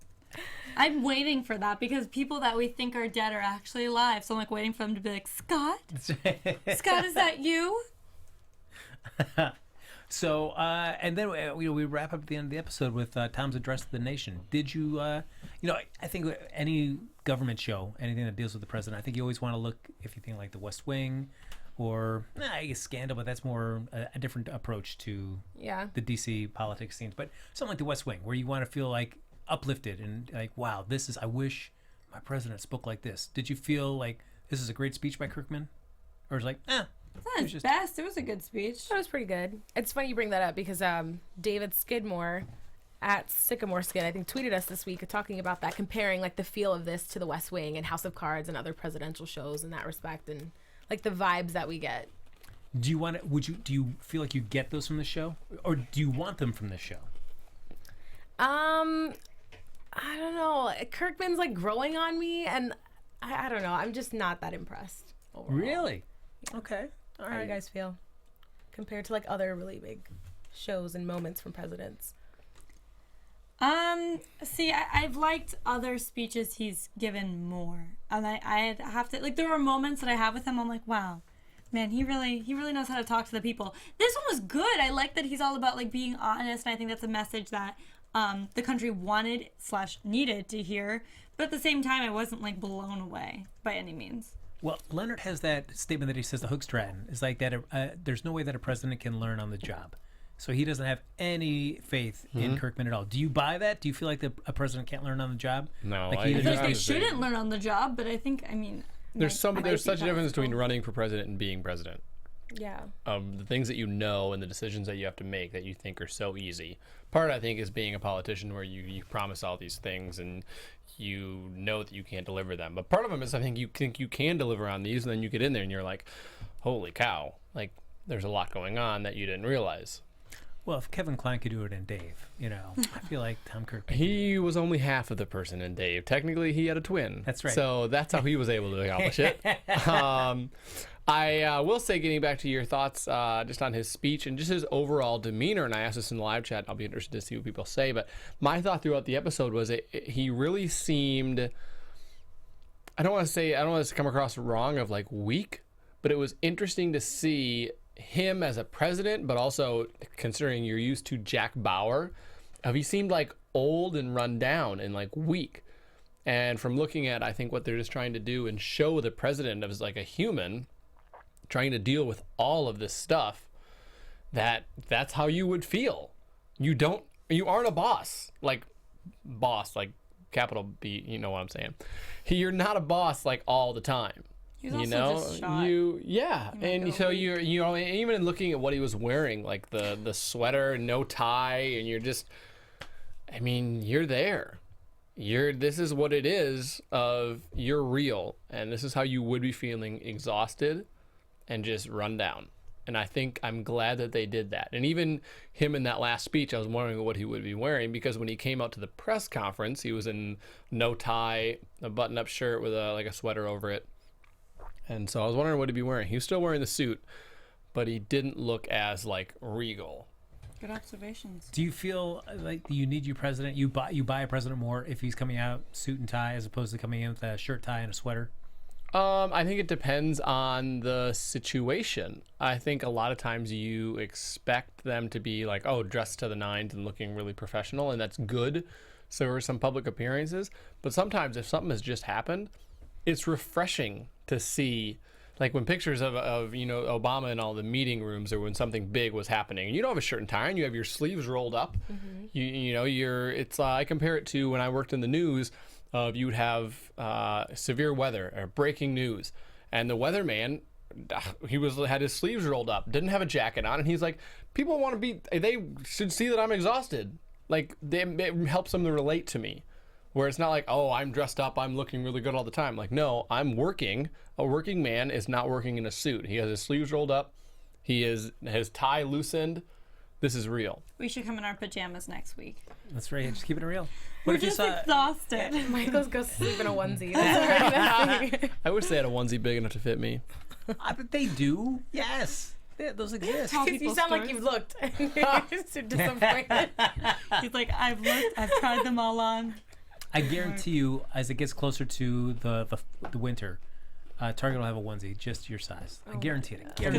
I'm waiting for that because people that we think are dead are actually alive. So I'm like waiting for them to be like, Scott? Scott, is that you? So, and then we wrap up at the end of the episode with Tom's address to the nation. Did you, I think any government show, anything that deals with the president, I think you always want to look, if you think like The West Wing or, I guess Scandal, but that's more a different approach to the DC politics scenes. But something like The West Wing, where you want to feel like uplifted and like, wow, I wish my president spoke like this. Did you feel like this is a great speech by Kirkman? Or is it like, It's not his best. It was a good speech. That was pretty good. It's funny you bring that up because David Skidmore at Sycamore Skid, I think, tweeted us this week talking about that, comparing like the feel of this to The West Wing and House of Cards and other presidential shows in that respect, and like the vibes that we get. Do you feel like you get those from the show, or do you want them from the show? I don't know. Kirkman's like growing on me, and I don't know. I'm just not that impressed overall. Really? Okay. All How do right. you guys feel compared to like other really big shows and moments from presidents? See, I've liked other speeches he's given more, and I have to, like, there are moments that I have with him, I'm like, wow, man, he really knows how to talk to the people. This one was good. I like that he's all about like being honest, and I think that's a message that the country wanted/needed to hear. But at the same time, I wasn't like blown away by any means. Well, Leonard has that statement that he says the Hookstraten is like that. There's no way that a president can learn on the job. So he doesn't have any faith in Kirkman at all. Do you buy that? Do you feel like a president can't learn on the job? No, Like I he I either think they just- shouldn't learn on the job, but I think, There's such a that difference was between cool. running for president and being president. Yeah. The things that you know and the decisions that you have to make that you think are so easy. Part, I think, is being a politician where you promise all these things and you know that you can't deliver them. But part of them is I think you can deliver on these, and then you get in there and you're like, holy cow, like there's a lot going on that you didn't realize. Well, if Kevin Kline could do it in Dave, I feel like Tom Kirkman. He was only half of the person in Dave. Technically, he had a twin. That's right. So that's how he was able to accomplish it. I will say, getting back to your thoughts just on his speech and just his overall demeanor, and I asked this in the live chat, I'll be interested to see what people say, but my thought throughout the episode was he really seemed, I don't want to come across wrong of like weak, but it was interesting to see him as a president, but also considering you're used to Jack Bauer, he seemed like old and run down and like weak. And from looking at, I think, what they're just trying to do and show the president as like a human trying to deal with all of this stuff, that's how you would feel. You aren't a boss like capital B, you know what I'm saying. You're not a boss like all the time. He was also just shot. And so you're even in looking at what he was wearing, like the sweater, no tie, and you're just, you're there. This is what it is of you're real, and this is how you would be feeling, exhausted and just run down. And I think I'm glad that they did that. And even him in that last speech, I was wondering what he would be wearing, because when he came out to the press conference, he was in no tie, a button-up shirt with a sweater over it. And so I was wondering what he'd be wearing. He was still wearing the suit, but he didn't look as like regal. Good observations. Do you feel like you need your president? You buy a president more if he's coming out suit and tie as opposed to coming in with a shirt, tie, and a sweater? I think it depends on the situation. I think a lot of times you expect them to be like, dressed to the nines and looking really professional, and that's good. So there are some public appearances, but sometimes if something has just happened, it's refreshing to see, like when pictures of Obama in all the meeting rooms, or when something big was happening, and you don't have a shirt and tie and you have your sleeves rolled up. I compare it to when I worked in the news. You would have severe weather or breaking news, and the weatherman, had his sleeves rolled up, didn't have a jacket on, and he's like, people they should see that I'm exhausted. Like it helps them to relate to me. Where it's not like, I'm dressed up, I'm looking really good all the time. Like, no, I'm working. A working man is not working in a suit. He has his sleeves rolled up. He is his tie loosened. This is real. We should come in our pajamas next week. That's right. Just keep it real. We're just exhausted. Michael's goes to sleep in a onesie. That's I wish they had a onesie big enough to fit me. But they do. Yes. Those exist. you sound like you've looked. You're just disappointed. He's like, I've looked, I've tried them all on. I guarantee you, as it gets closer to the winter, Target will have a onesie just your size. I guarantee it. I'm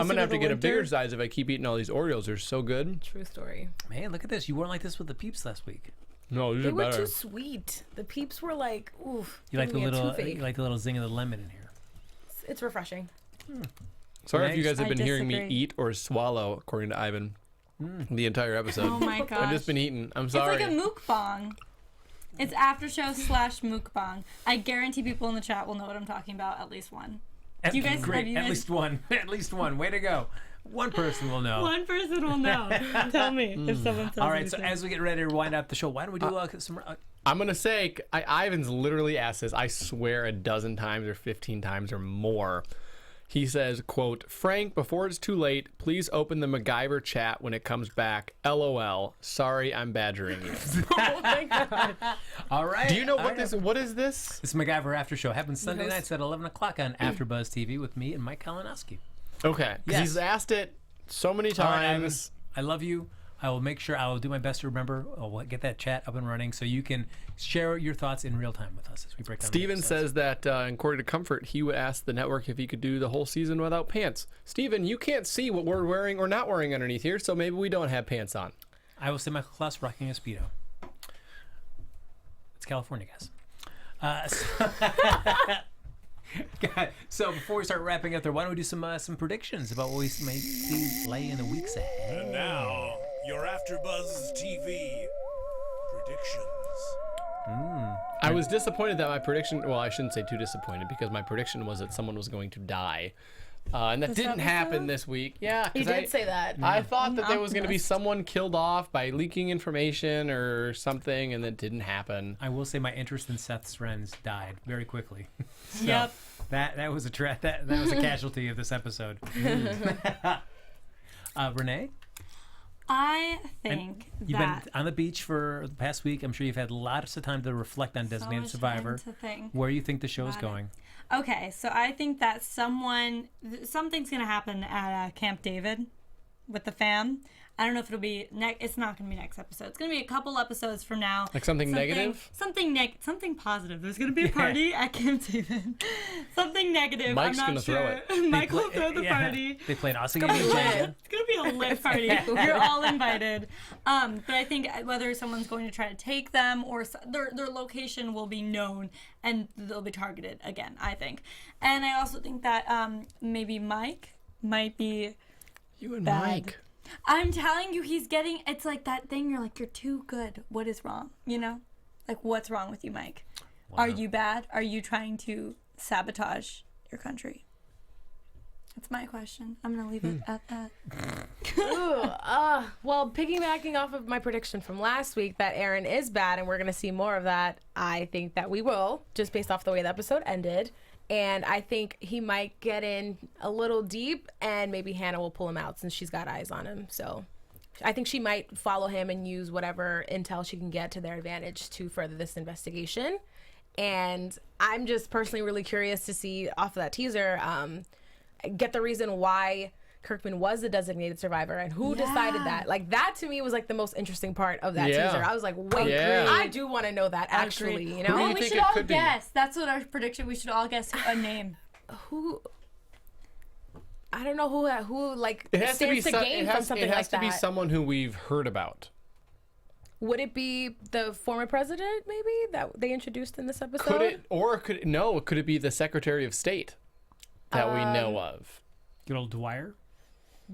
gonna have to get a bigger size if I keep eating all these Oreos. They're so good. True story. Man, look at this. You weren't like this with the Peeps last week. No, these They are were better. too sweet. The Peeps were like, oof. You like the giving me a little, toothache. you like the little zing of the lemon in here. It's refreshing. Sorry if you guys have I been hearing me disagree. eat or swallow, according to Ivan, the entire episode. Oh my gosh. I've just been eating. I'm sorry. It's like a mukbang. It's after show / mukbang. I guarantee people in the chat will know what I'm talking about. At least one. At, You guys- great. have you At guys- least one. At least one. Way to go. One person will know. One person will know. Tell me if someone tells All right. me So to. as we get ready to wind up the show, why don't we do some? I'm gonna say, Ivan's literally asked this, I swear, a dozen times or 15 times or more. He says, quote, Frank, before it's too late, please open the MacGyver chat when it comes back. LOL. Sorry, I'm badgering you. Oh my god. All right. Do you know All what right. what is this? It's MacGyver After Show. Happens Sunday nights at 11 o'clock on AfterBuzz TV with me and Mike Kalinowski. Okay. 'Cause Yes. he's asked it so many All right, Ivan, times. I love you. I will make sure I will do my best to remember. I'll get that chat up and running so you can share your thoughts in real time with us as we break down. the Steven episodes. says that, according to Comfort, he would ask the network if he could do the whole season without pants. Steven, you can't see what we're wearing or not wearing underneath here, so maybe we don't have pants on. I will say Michael Clouse rocking a Speedo. It's California, guys. So before we start wrapping up there, why don't we do some predictions about what we may see lay in the weeks ahead? And now, your AfterBuzz TV predictions. I was disappointed that my prediction, well, I shouldn't say too disappointed, because my prediction was that someone was going to die. And that This didn't happen episode? this week. Yeah, He 'cause did say that. I thought that there was going to be optimist. someone killed off by leaking information or something, and that didn't happen. I will say my interest in Seth's friends died very quickly. So Yep. That was a that was a casualty of this episode. Renee, I think you've that been on the beach for the past week. I'm sure you've had lots of time to reflect on so Designated much Survivor. time to think. Where you think the show is about it. going? Okay, so I think that something's gonna happen at Camp David with the fam. I don't know if it'll be it's not gonna be next episode. It's gonna be a couple episodes from now. Like something negative? Something positive. There's gonna be a party at Camp David. Something negative. Mike's I'm gonna not throw sure. it. Mike will throw the party. They play an awesome gonna game. be of lit. Jenga. It's gonna be a lit party. You're all invited. But I think whether someone's going to try to take them or their location will be known and they'll be targeted again, I think. And I also think that maybe Mike might be You and bad. Mike. I'm telling you, he's getting. It's like that thing. You're like, you're too good. What is wrong? You know, like what's wrong with you, Mike? Are you bad? Are you trying to sabotage your country? That's my question. I'm gonna leave it at that. Ooh, well, piggybacking off of my prediction from last week that Aaron is bad and we're going to see more of that, I think that we will, just based off the way the episode ended. And I think he might get in a little deep and maybe Hannah will pull him out since she's got eyes on him. So I think she might follow him and use whatever intel she can get to their advantage to further this investigation. And I'm just personally really curious to see off of that teaser, get the reason why Kirkman was the designated survivor and who decided that. Like that to me was like the most interesting part of that Yeah. teaser. I was like, wait, Yeah. I do want to know that actually, you Who do know? you We think should it all could be? guess. That's what our prediction. We should all guess a name. Who I don't know who like It has to be stands to gain from something it like has to be that. someone who we've heard about. Would it be the former president maybe that they introduced in this episode? Could it be the Secretary of State that we know of? Good old Dwyer.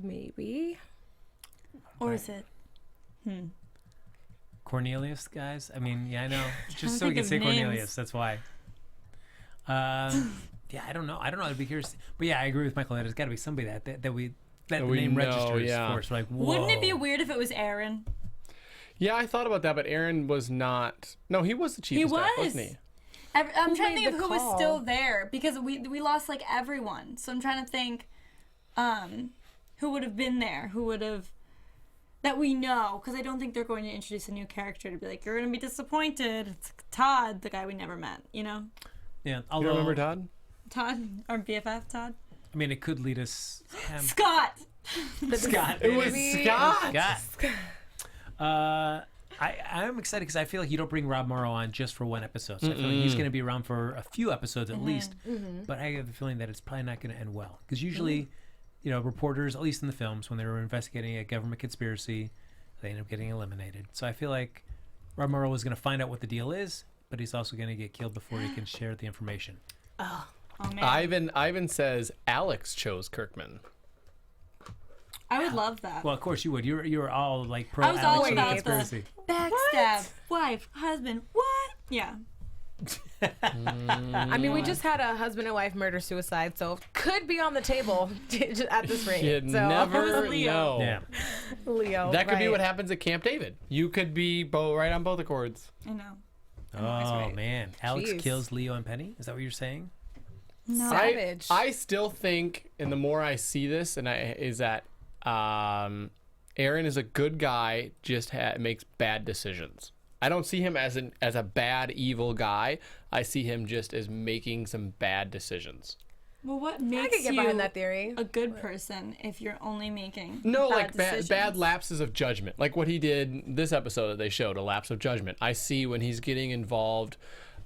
Maybe. Or is it? Cornelius, guys. I mean, yeah, I know. Just to so we think can of say names. Cornelius. That's why. Yeah, I don't know. I'd be curious. But yeah, I agree with Michael. There's got to be somebody that the we name know, registers yeah. for. So like, whoa. Wouldn't it be weird if it was Aaron? Yeah, I thought about that, but Aaron was not. No, he was the chief He of staff, was. wasn't he? I'm Who trying to made think of the who was call? still there because we lost like everyone. So I'm trying to think, who would have been there? Who would have that we know? Because I don't think they're going to introduce a new character to be like, you're going to be disappointed. It's Todd, the guy we never met. You know, Yeah. You Although, remember Todd? Todd, our BFF, Todd. I mean, it could lead us. Scott. Scott. It was Maybe- Scott. Scott. I'm excited because I feel like you don't bring Rob Morrow on just for one episode. So I feel like he's going to be around for a few episodes at least. But I have the feeling that it's probably not going to end well. Because usually, you know, reporters, at least in the films, when they were investigating a government conspiracy, they end up getting eliminated. So I feel like Rob Morrow is going to find out what the deal is, but he's also going to get killed before he can share the information. Oh man. Ivan says Alex chose Kirkman. I would love that. Well, of course you would. You're all like pro I was all Alex about conspiracy. the backstab, wife, husband. What? Yeah. I mean, we just had a husband and wife murder suicide, so could be on the table at this rate. You so. never Leo. know. Yeah. Leo. That could be right. what happens at Camp David. You could be right on both accords. I know. Oh, right. man. Alex Jeez. kills Leo and Penny? Is that what you're saying? No. Savage. I still think, and the more I see this, is that Aaron is a good guy, just makes bad decisions. I don't see him as a bad, evil guy. I see him just as making some bad decisions. Well, what I makes could get you behind that theory. a good person if you're only making No, bad like decisions? bad lapses of judgment. Like what he did this episode that they showed, a lapse of judgment. I see when he's getting involved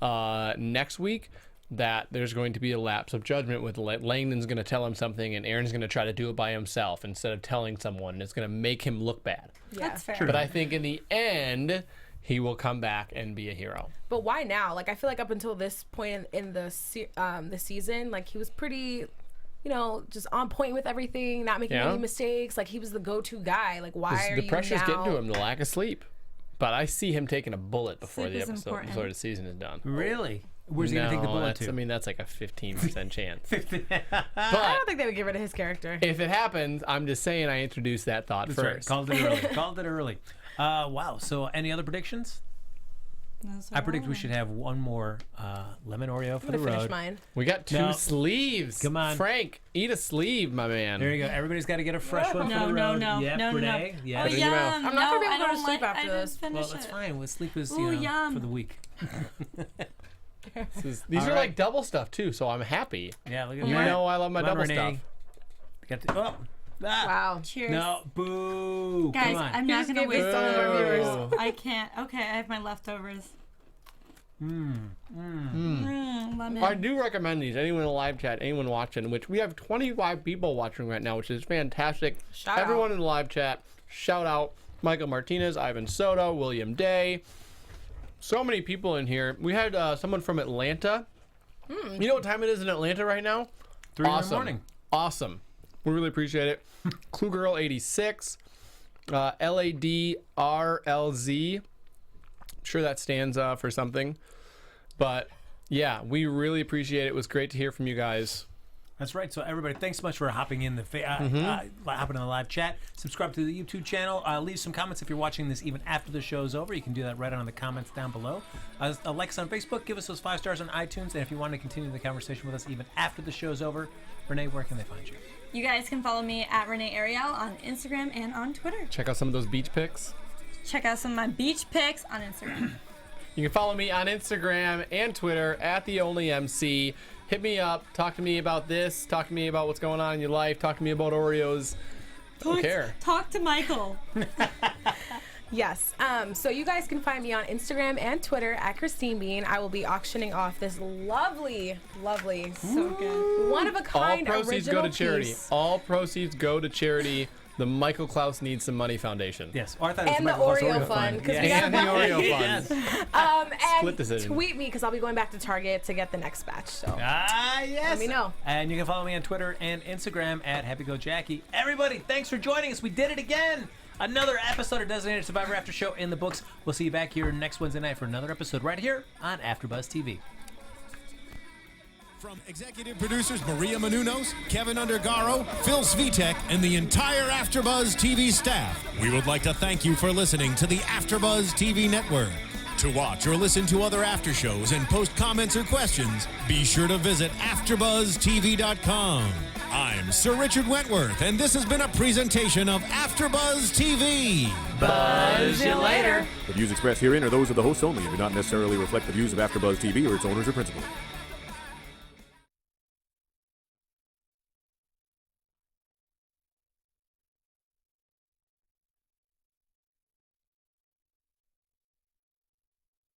next week that there's going to be a lapse of judgment with Langdon's going to tell him something and Aaron's going to try to do it by himself instead of telling someone. It's going to make him look bad. Yeah. That's fair. But I think in the end, he will come back and be a hero. But why now? Like, I feel like up until this point in the season, like, he was pretty, you know, just on point with everything, not making any mistakes. Like, he was the go-to guy. Like, why are The you pressure's now? getting to him, the lack of sleep. But I see him taking a bullet before Sleep the is episode, important. before the season is done. Really? Where's he going to take the bullet to? I mean, that's like a 15% chance. I But don't think they would get rid of his character. if it happens, I'm just saying I introduced that thought That's right. first. Called it early. Called it early. Wow. So any other predictions? Those are I predict all. we should have one more lemon Oreo for I'm the gonna finish road. mine. We got 2 No. sleeves. Come on. Frank, eat a sleeve, my man. There you go. Everybody's got to get a fresh one for No, the no, road. no, Yep, no, no, Renee. no. Yeah. Oh, in your mouth. yum. I'm not gonna be able to go to I sleep don't after I didn't this. finish Well, that's it. fine. Well, sleep is, Ooh, you know, yum. for the week. These All are right. like double stuff too, so I'm happy. Yeah, look at You that. know I love my Come on, double Renee. stuff. Got to, oh. Ah. Wow. Cheers. No, boo. Guys, Come on. I'm He not just gonna gave me waste some of our viewers. I can't. Okay, I have my leftovers. Lemon. I do recommend these. Anyone in the live chat, anyone watching, which we have 25 people watching right now, which is fantastic. Shout Everyone out. in the live chat, shout out. Michael Martinez, Ivan Soto, William Day. So many people in here. We had someone from Atlanta. You know what time it is in Atlanta right now? 3 in the Awesome. morning. Awesome. We really appreciate it. Clue Girl 86, LADRLZ. I'm sure that stands for something. But yeah, we really appreciate it. It was great to hear from you guys. That's right. So everybody, thanks so much for hopping in the hopping in the live chat. Subscribe to the YouTube channel. Leave some comments if you're watching this even after the show's over. You can do that right on the comments down below. Like us on Facebook. Give us those 5 stars on iTunes. And if you want to continue the conversation with us even after the show's over, Renee, where can they find you? You guys can follow me at Renee Ariel on Instagram and on Twitter. Check out some of those beach pics. Check out some of my beach pics on Instagram. You can follow me on Instagram and Twitter at TheOnlyMC. Hit me up. Talk to me about this. Talk to me about what's going on in your life. Talk to me about Oreos. I don't care. Talk to Michael. Yes. So you guys can find me on Instagram and Twitter at Christine Bean. I will be auctioning off this lovely, So good. one of a All kind proceeds go original to charity. piece. All proceeds go to charity. The Michael Clouse Needs Some Money Foundation. Yes. Or I thought it was And the Michael Claus Oreo fund, 'cause we Yes. And the Oreo fund. And Split decision. tweet me because I'll be going back to Target to get the next batch. So Yes. let me know. And you can follow me on Twitter and Instagram at HappyGoJackie. Everybody, thanks for joining us. We did it again. Another episode of Designated Survivor After Show in the books. We'll see you back here next Wednesday night for another episode right here on AfterBuzz TV. From executive producers Maria Menounos, Kevin Undergaro, Phil Svitek, and the entire AfterBuzz TV staff, we would like to thank you for listening to the AfterBuzz TV network. To watch or listen to other after shows and post comments or questions, be sure to visit AfterBuzzTV.com. I'm Sir Richard Wentworth, and this has been a presentation of AfterBuzz TV. Buzz you later. The views expressed herein are those of the hosts only and do not necessarily reflect the views of AfterBuzz TV or its owners or principals.